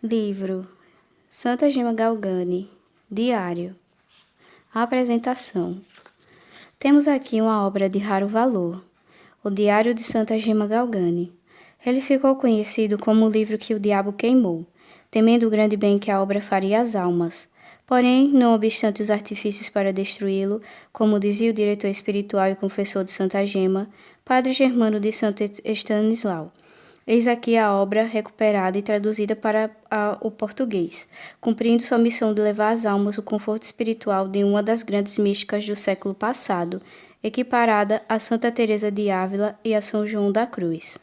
Livro Santa Gema Galgani. Diário. Apresentação. Temos aqui uma obra de raro valor, o Diário de Santa Gema Galgani. Ele ficou conhecido como o livro que o diabo queimou, temendo o grande bem que a obra faria às almas. Porém, não obstante os artifícios para destruí-lo, como dizia o diretor espiritual e confessor de Santa Gema, Padre Germano de Santo Estanislau, eis aqui a obra recuperada e traduzida para o português, cumprindo sua missão de levar às almas o conforto espiritual de uma das grandes místicas do século passado, equiparada a Santa Teresa de Ávila e a São João da Cruz.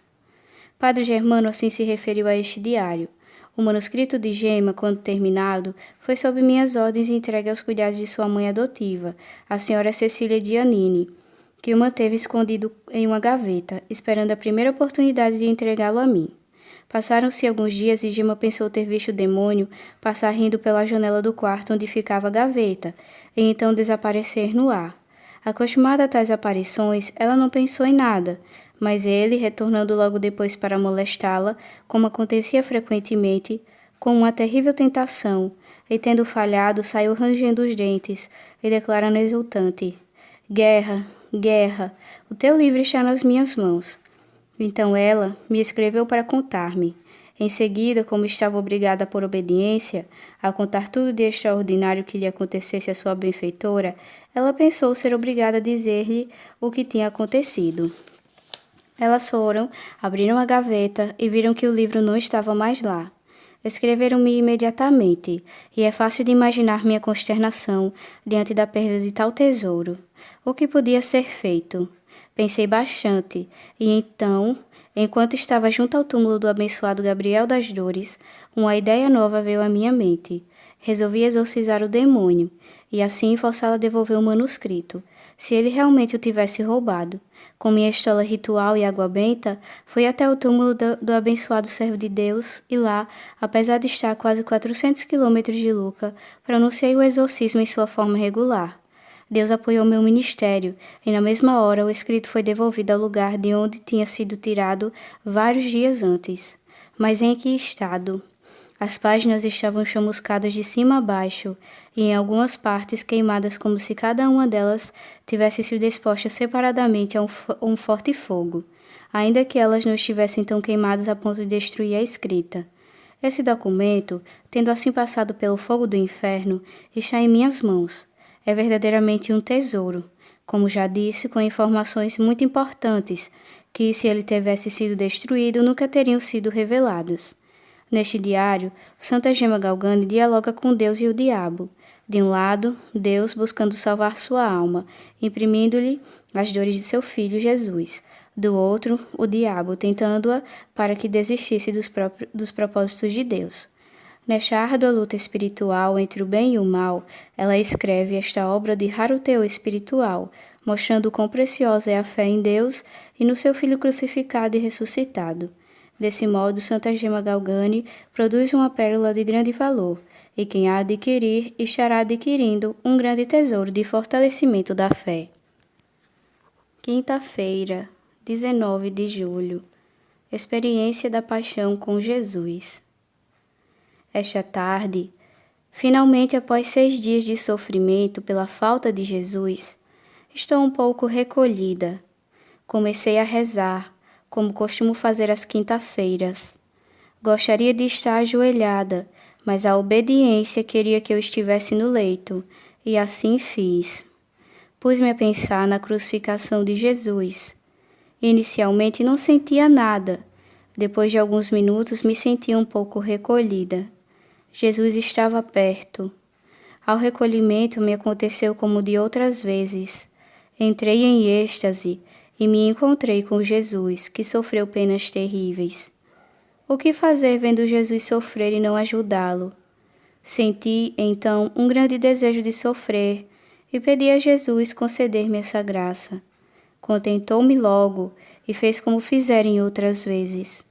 Padre Germano assim se referiu a este diário. O manuscrito de Gema, quando terminado, foi sob minhas ordens entregue aos cuidados de sua mãe adotiva, a senhora Cecília Giannini, que o manteve escondido em uma gaveta, esperando a primeira oportunidade de entregá-lo a mim. Passaram-se alguns dias e Gema pensou ter visto o demônio passar rindo pela janela do quarto onde ficava a gaveta, e então desaparecer no ar. Acostumada a tais aparições, ela não pensou em nada, mas ele, retornando logo depois para molestá-la, como acontecia frequentemente, com uma terrível tentação, e tendo falhado, saiu rangendo os dentes e declarando exultante: Guerra, guerra, o teu livro está nas minhas mãos. Então ela me escreveu para contar-me. Em seguida, como estava obrigada por obediência a contar tudo de extraordinário que lhe acontecesse à sua benfeitora, ela pensou ser obrigada a dizer-lhe o que tinha acontecido. Elas foram, abriram a gaveta e viram que o livro não estava mais lá. Escreveram-me imediatamente, e é fácil de imaginar minha consternação diante da perda de tal tesouro. O que podia ser feito? Pensei bastante, e então, enquanto estava junto ao túmulo do abençoado Gabriel das Dores, uma ideia nova veio à minha mente. Resolvi exorcizar o demônio, e assim forçá-lo a devolver o manuscrito, se ele realmente o tivesse roubado. Com minha estola ritual e água benta, fui até o túmulo do abençoado servo de Deus e lá, apesar de estar a quase 400 quilômetros de Lucca, pronunciei o exorcismo em sua forma regular. Deus apoiou meu ministério, e na mesma hora o escrito foi devolvido ao lugar de onde tinha sido tirado vários dias antes. Mas em que estado? As páginas estavam chamuscadas de cima a baixo, e em algumas partes queimadas como se cada uma delas tivesse sido exposta separadamente a um forte fogo, ainda que elas não estivessem tão queimadas a ponto de destruir a escrita. Esse documento, tendo assim passado pelo fogo do inferno, está em minhas mãos. É verdadeiramente um tesouro, como já disse, com informações muito importantes, que, se ele tivesse sido destruído, nunca teriam sido reveladas. Neste diário, Santa Gema Galgani dialoga com Deus e o diabo. De um lado, Deus buscando salvar sua alma, imprimindo-lhe as dores de seu filho Jesus. Do outro, o diabo tentando-a para que desistisse dos propósitos de Deus. Nesta árdua luta espiritual entre o bem e o mal, ela escreve esta obra de raro teor espiritual, mostrando quão preciosa é a fé em Deus e no seu Filho crucificado e ressuscitado. Desse modo, Santa Gema Galgani produz uma pérola de grande valor, e quem a adquirir estará adquirindo um grande tesouro de fortalecimento da fé. Quinta-feira, 19 de julho. Experiência da Paixão com Jesus. Esta tarde, finalmente após 6 dias de sofrimento pela falta de Jesus, estou um pouco recolhida. Comecei a rezar, como costumo fazer às quinta-feiras. Gostaria de estar ajoelhada, mas a obediência queria que eu estivesse no leito, e assim fiz. Pus-me a pensar na crucificação de Jesus. Inicialmente não sentia nada. Depois de alguns minutos me sentia um pouco recolhida. Jesus estava perto. Ao recolhimento me aconteceu como de outras vezes. Entrei em êxtase e me encontrei com Jesus, que sofreu penas terríveis. O que fazer vendo Jesus sofrer e não ajudá-lo? Senti, então, um grande desejo de sofrer e pedi a Jesus conceder-me essa graça. Contentou-me logo e fez como fizerem outras vezes.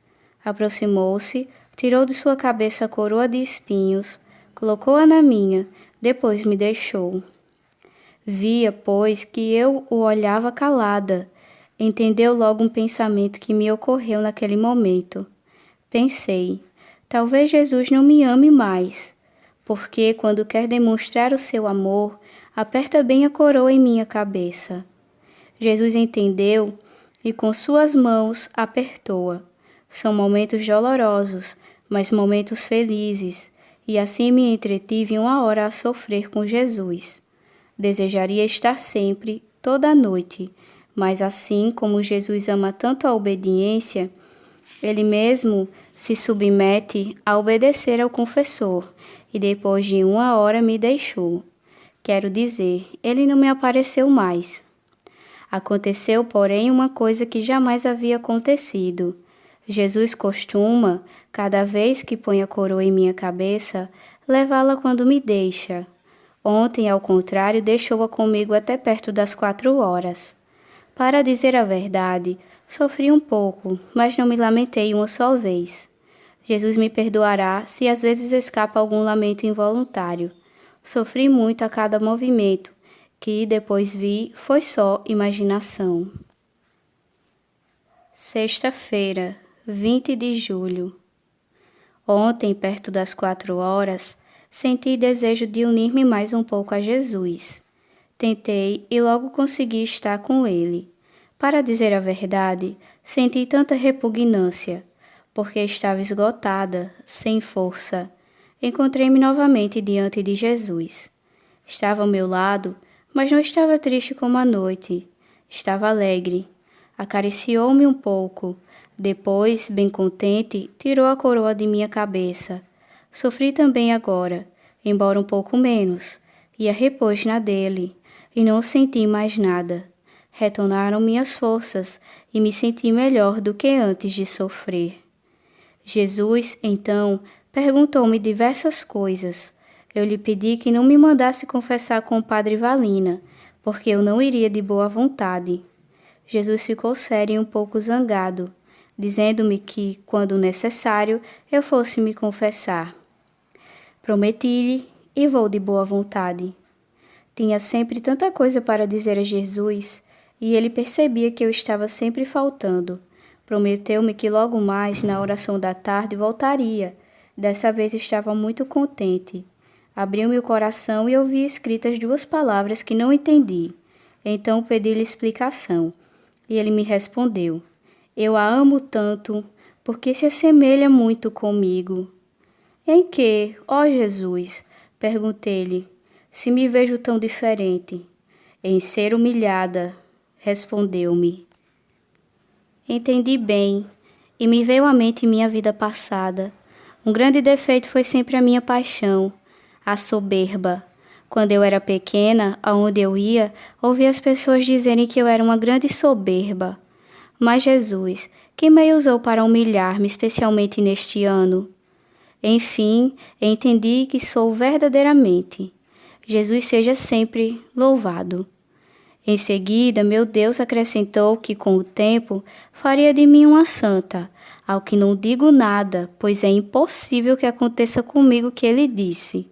Aproximou-se, tirou de sua cabeça a coroa de espinhos, colocou-a na minha, depois me deixou. Via, pois, que eu o olhava calada. Entendeu logo um pensamento que me ocorreu naquele momento. Pensei, Talvez Jesus não me ame mais, porque, quando quer demonstrar o seu amor, aperta bem a coroa em minha cabeça. Jesus entendeu e com suas mãos apertou-a. São momentos dolorosos, mas momentos felizes, e assim me entretive 1 hora a sofrer com Jesus. Desejaria estar sempre, toda a noite, mas assim como Jesus ama tanto a obediência, ele mesmo se submete a obedecer ao confessor, e depois de 1 hora me deixou. Quero dizer, ele não me apareceu mais. Aconteceu, porém, uma coisa que jamais havia acontecido. Jesus costuma, cada vez que põe a coroa em minha cabeça, levá-la quando me deixa. Ontem, ao contrário, deixou-a comigo até perto das 4 horas. Para dizer a verdade, sofri um pouco, mas não me lamentei uma só vez. Jesus me perdoará se às vezes escapa algum lamento involuntário. Sofri muito a cada movimento, que depois vi foi só imaginação. Sexta-feira, 20 de julho. Ontem, perto das 4 horas, senti desejo de unir-me mais um pouco a Jesus. Tentei e logo consegui estar com ele. Para dizer a verdade, senti tanta repugnância, porque estava esgotada, sem força. Encontrei-me novamente diante de Jesus. Estava ao meu lado, mas não estava triste como a noite. Estava alegre. Acariciou-me um pouco. Depois, bem contente, tirou a coroa de minha cabeça. Sofri também agora, embora um pouco menos, e a repôs na dele, e não senti mais nada. Retornaram minhas forças e me senti melhor do que antes de sofrer. Jesus, então, perguntou-me diversas coisas. Eu lhe pedi que não me mandasse confessar com o padre Valina, porque eu não iria de boa vontade. Jesus ficou sério e um pouco zangado, dizendo-me que, quando necessário, eu fosse me confessar. Prometi-lhe e vou de boa vontade. Tinha sempre tanta coisa para dizer a Jesus, e ele percebia que eu estava sempre faltando. Prometeu-me que logo mais, na oração da tarde, voltaria. Dessa vez estava muito contente. Abriu-me o coração e ouvi escritas 2 palavras que não entendi. Então pedi-lhe explicação, e ele me respondeu: Eu a amo tanto, porque se assemelha muito comigo. Em que, ó Jesus? Perguntei-lhe, se me vejo tão diferente. Em ser humilhada, respondeu-me. Entendi bem, e me veio à mente minha vida passada. Um grande defeito foi sempre a minha paixão, a soberba. Quando eu era pequena, aonde eu ia, ouvia as pessoas dizerem que eu era uma grande soberba. Mas Jesus, que me usou para humilhar-me, especialmente neste ano? Enfim, entendi que sou verdadeiramente. Jesus seja sempre louvado. Em seguida, meu Deus acrescentou que, com o tempo, faria de mim uma santa, ao que não digo nada, pois é impossível que aconteça comigo o que ele disse.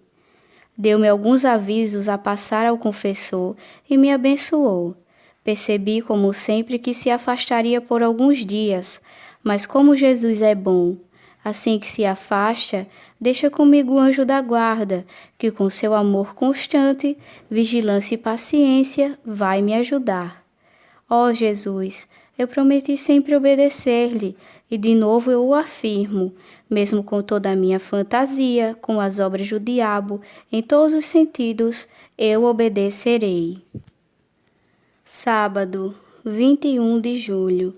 Deu-me alguns avisos a passar ao confessor e me abençoou. Percebi, como sempre, que se afastaria por alguns dias, mas como Jesus é bom, assim que se afasta, deixa comigo o anjo da guarda, que com seu amor constante, vigilância e paciência vai me ajudar. Ó Jesus, eu prometi sempre obedecer-lhe, e de novo eu o afirmo, mesmo com toda a minha fantasia, com as obras do diabo, em todos os sentidos, eu obedecerei. Sábado, 21 de julho.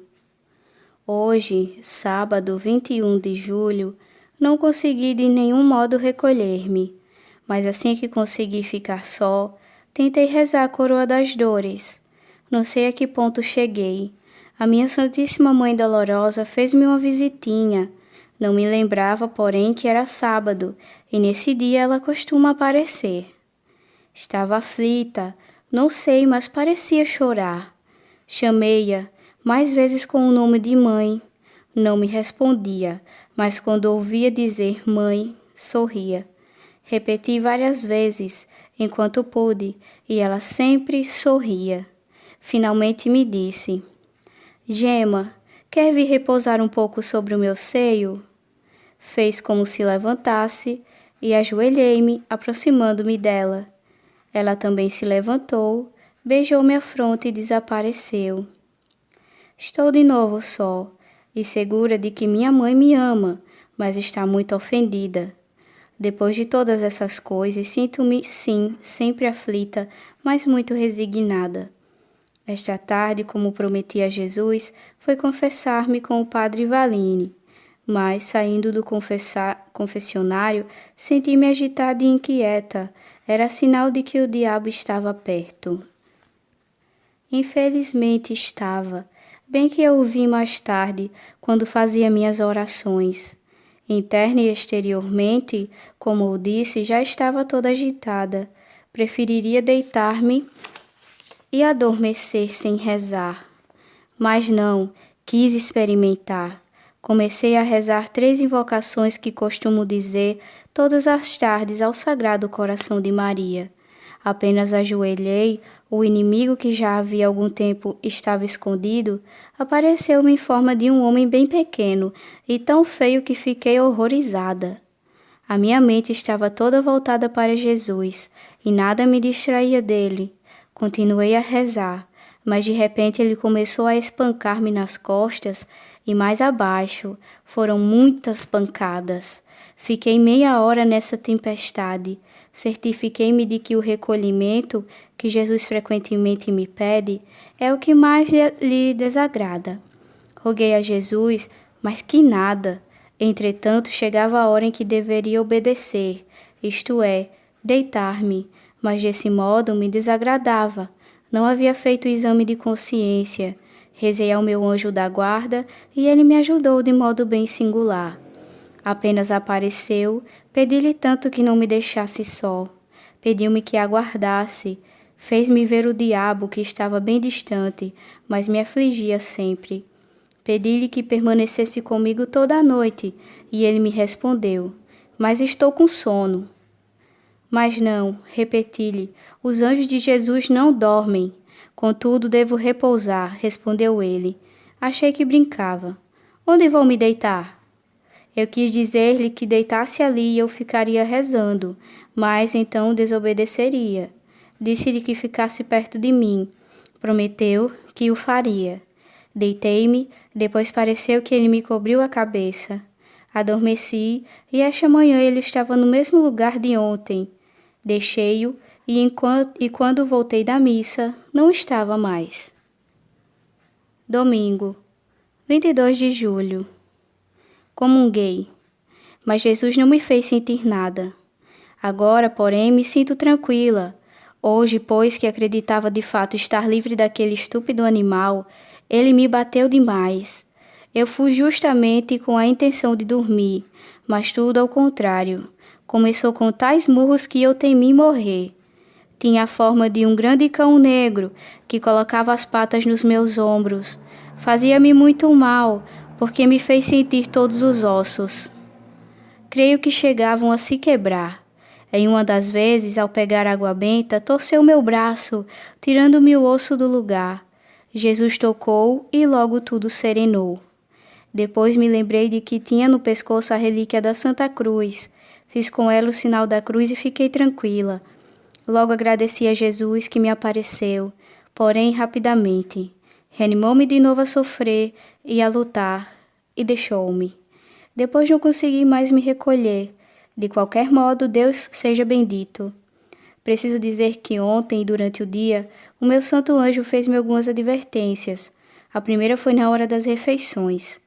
Hoje, sábado 21 de julho, não consegui de nenhum modo recolher-me, mas assim que consegui ficar só, tentei rezar a coroa das dores. Não sei a que ponto cheguei. A minha Santíssima Mãe Dolorosa fez-me uma visitinha. Não me lembrava, porém, que era sábado, e nesse dia ela costuma aparecer. Estava aflita, não sei, mas parecia chorar. Chamei-a mais vezes com o nome de mãe. Não me respondia, mas quando ouvia dizer mãe, sorria. Repeti várias vezes, enquanto pude, e ela sempre sorria. Finalmente me disse: Gema, quer vir repousar um pouco sobre o meu seio? fez como se levantasse e ajoelhei-me, aproximando-me dela. Ela também se levantou, beijou minha fronte e desapareceu. Estou de novo só e segura de que minha mãe me ama, mas está muito ofendida. Depois de todas essas coisas, sinto-me, sim, sempre aflita, mas muito resignada. Esta tarde, como prometi a Jesus, foi confessar-me com o padre Valine, mas, saindo do confessionário, senti-me agitada e inquieta. Era sinal de que o diabo estava perto. Infelizmente estava, bem que eu o vi mais tarde, quando fazia minhas orações. Interna e exteriormente, como eu disse, já estava toda agitada. Preferiria deitar-me e adormecer sem rezar. Mas não, quis experimentar. Comecei a rezar 3 invocações que costumo dizer todas as tardes ao Sagrado Coração de Maria. Apenas ajoelhei, o inimigo que já havia algum tempo estava escondido, apareceu-me em forma de um homem bem pequeno e tão feio que fiquei horrorizada. A minha mente estava toda voltada para Jesus e nada me distraía dele. Continuei a rezar, mas de repente ele começou a espancar-me nas costas e mais abaixo. Foram muitas pancadas. Fiquei meia hora nessa tempestade. Certifiquei-me de que o recolhimento, que Jesus frequentemente me pede, é o que mais lhe desagrada. Roguei a Jesus, mas que nada. Entretanto, chegava a hora em que deveria obedecer, isto é, deitar-me, mas desse modo me desagradava. Não havia feito o exame de consciência. Rezei ao meu anjo da guarda e ele me ajudou de modo bem singular. Apenas apareceu, pedi-lhe tanto que não me deixasse só. Pediu-me que aguardasse. Fez-me ver o diabo que estava bem distante, mas me afligia sempre. Pedi-lhe que permanecesse comigo toda a noite, e ele me respondeu: mas estou com sono. Mas não, repeti-lhe, os anjos de Jesus não dormem. Contudo, devo repousar, respondeu ele. Achei que brincava. Onde vou me deitar? Eu quis dizer-lhe que deitasse ali e eu ficaria rezando, mas então desobedeceria. Disse-lhe que ficasse perto de mim. Prometeu que o faria. Deitei-me, depois pareceu que ele me cobriu a cabeça. Adormeci e esta manhã ele estava no mesmo lugar de ontem. Deixei-o e quando voltei da missa, não estava mais. Domingo, 22 de julho. Comunguei, mas Jesus não me fez sentir nada. Agora, porém, me sinto tranquila. Hoje, pois que acreditava de fato estar livre daquele estúpido animal, ele me bateu demais. Eu fui justamente com a intenção de dormir, mas tudo ao contrário. Começou com tais murros que eu temi morrer. Tinha a forma de um grande cão negro que colocava as patas nos meus ombros. Fazia-me muito mal, porque me fez sentir todos os ossos. Creio que chegavam a se quebrar. Em uma das vezes, ao pegar água benta, torceu meu braço, tirando-me o osso do lugar. Jesus tocou e logo tudo serenou. Depois me lembrei de que tinha no pescoço a relíquia da Santa Cruz. Fiz com ela o sinal da cruz e fiquei tranquila. Logo agradeci a Jesus que me apareceu, porém rapidamente. Reanimou-me de novo a sofrer e a lutar, e deixou-me. Depois não consegui mais me recolher. De qualquer modo, Deus seja bendito. Preciso dizer que ontem, durante o dia, o meu santo anjo fez-me algumas advertências. A primeira foi na hora das refeições.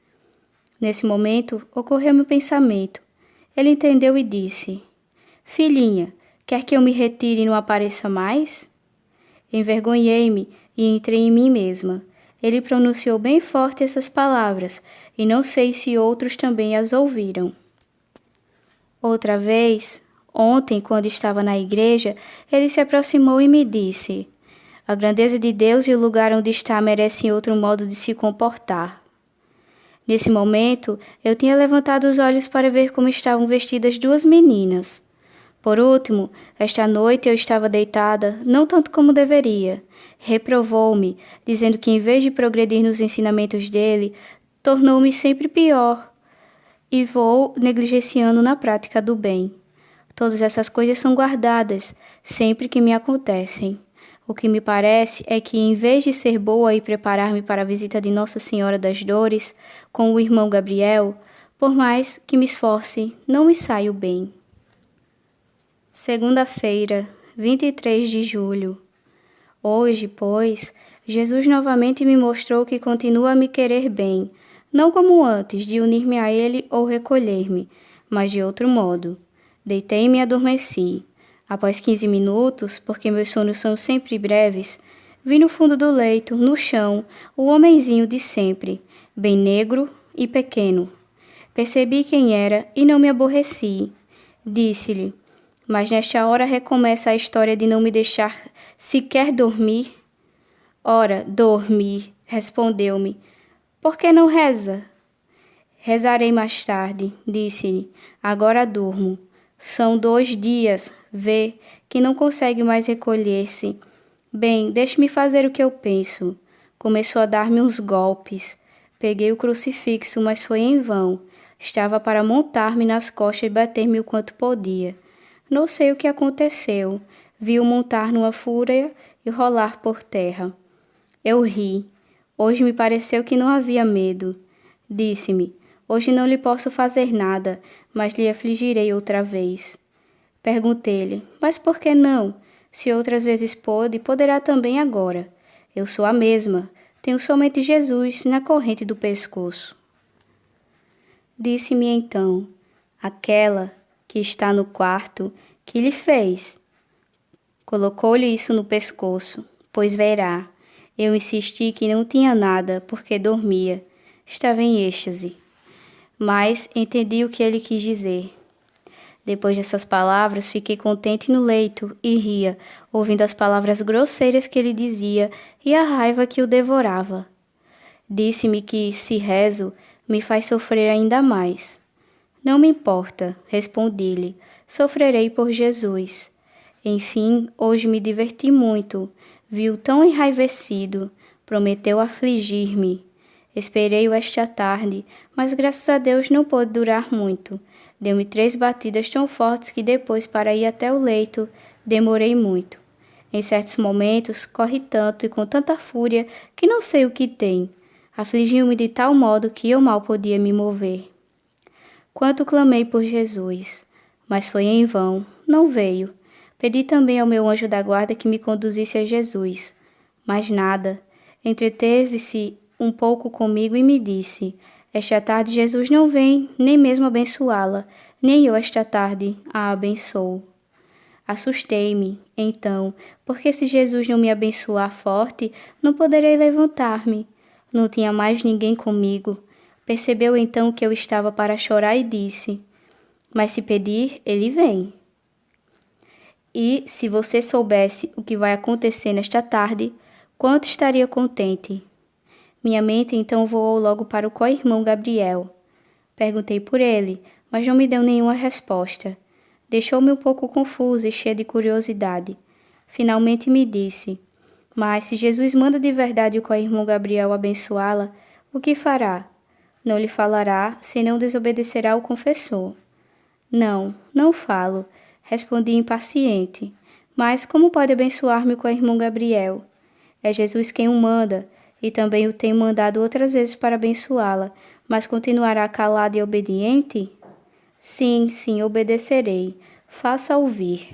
Nesse momento, ocorreu-me um pensamento. Ele entendeu e disse: filhinha, quer que eu me retire e não apareça mais? Envergonhei-me e entrei em mim mesma. Ele pronunciou bem forte essas palavras, e não sei se outros também as ouviram. Outra vez, ontem, quando estava na igreja, ele se aproximou e me disse: a grandeza de Deus e o lugar onde está merecem outro modo de se comportar. Nesse momento, eu tinha levantado os olhos para ver como estavam vestidas 2 meninas. Por último, esta noite eu estava deitada, não tanto como deveria. Reprovou-me, dizendo que em vez de progredir nos ensinamentos dele, tornou-me sempre pior. e vou negligenciando na prática do bem. Todas essas coisas são guardadas sempre que me acontecem. O que me parece é que, em vez de ser boa e preparar-me para a visita de Nossa Senhora das Dores com o irmão Gabriel, por mais que me esforce, não me saio bem. Segunda-feira, 23 de julho. Hoje, pois, Jesus novamente me mostrou que continua a me querer bem, não como antes, de unir-me a Ele ou recolher-me, mas de outro modo. Deitei-me e adormeci. Após 15 minutos, porque meus sonhos são sempre breves, vi no fundo do leito, no chão, o homenzinho de sempre, bem negro e pequeno. Percebi quem era e não me aborreci. Disse-lhe, mas nesta hora recomeça a história de não me deixar sequer dormir. Ora, dormir, respondeu-me. Por que não reza? Rezarei mais tarde, disse-lhe. Agora durmo. São 2 dias, vê, que não consegue mais recolher-se. Bem, deixe-me fazer o que eu penso. Começou a dar-me uns golpes. Peguei o crucifixo, mas foi em vão. Estava para montar-me nas costas e bater-me o quanto podia. Não sei o que aconteceu. Vi-o montar numa fúria e rolar por terra. Eu ri. Hoje me pareceu que não havia medo. Disse-me, hoje não lhe posso fazer nada, mas lhe afligirei outra vez. Perguntei-lhe, mas por que não? Se outras vezes pôde, poderá também agora. Eu sou a mesma. Tenho somente Jesus na corrente do pescoço. Disse-me então, aquela que está no quarto, que lhe fez? Colocou-lhe isso no pescoço, pois verá. Eu insisti que não tinha nada, porque dormia. Estava em êxtase. Mas entendi o que ele quis dizer. Depois dessas palavras, fiquei contente no leito e ria, ouvindo as palavras grosseiras que ele dizia e a raiva que o devorava. Disse-me que, se rezo, me faz sofrer ainda mais. Não me importa, respondi-lhe, sofrerei por Jesus. Enfim, hoje me diverti muito. Vi-o tão enraivecido, prometeu afligir-me. Esperei-o esta tarde, mas graças a Deus não pôde durar muito. Deu-me 3 batidas tão fortes que depois, para ir até o leito, demorei muito. Em certos momentos, corre tanto e com tanta fúria que não sei o que tem. Afligiu-me de tal modo que eu mal podia me mover. Quanto clamei por Jesus, mas foi em vão, não veio. Pedi também ao meu anjo da guarda que me conduzisse a Jesus, mas nada. Entreteve-se um pouco comigo e me disse, esta tarde Jesus não vem nem mesmo abençoá-la, nem eu esta tarde a abençoo. Assustei-me, então, porque se Jesus não me abençoar forte, não poderei levantar-me. Não tinha mais ninguém comigo. Percebeu então que eu estava para chorar e disse, mas se pedir, ele vem. E, se você soubesse o que vai acontecer nesta tarde, quanto estaria contente. Minha mente então voou logo para o co-irmão Gabriel. Perguntei por ele, mas não me deu nenhuma resposta. Deixou-me um pouco confusa e cheia de curiosidade. Finalmente me disse, mas se Jesus manda de verdade o co-irmão Gabriel abençoá-la, o que fará? Não lhe falará, senão desobedecerá ao confessor. Não, não falo, respondi impaciente. Mas como pode abençoar-me com o irmão Gabriel? É Jesus quem o manda, e também o tenho mandado outras vezes para abençoá-la, mas continuará calado e obediente? Sim, sim, obedecerei. Faça ouvir.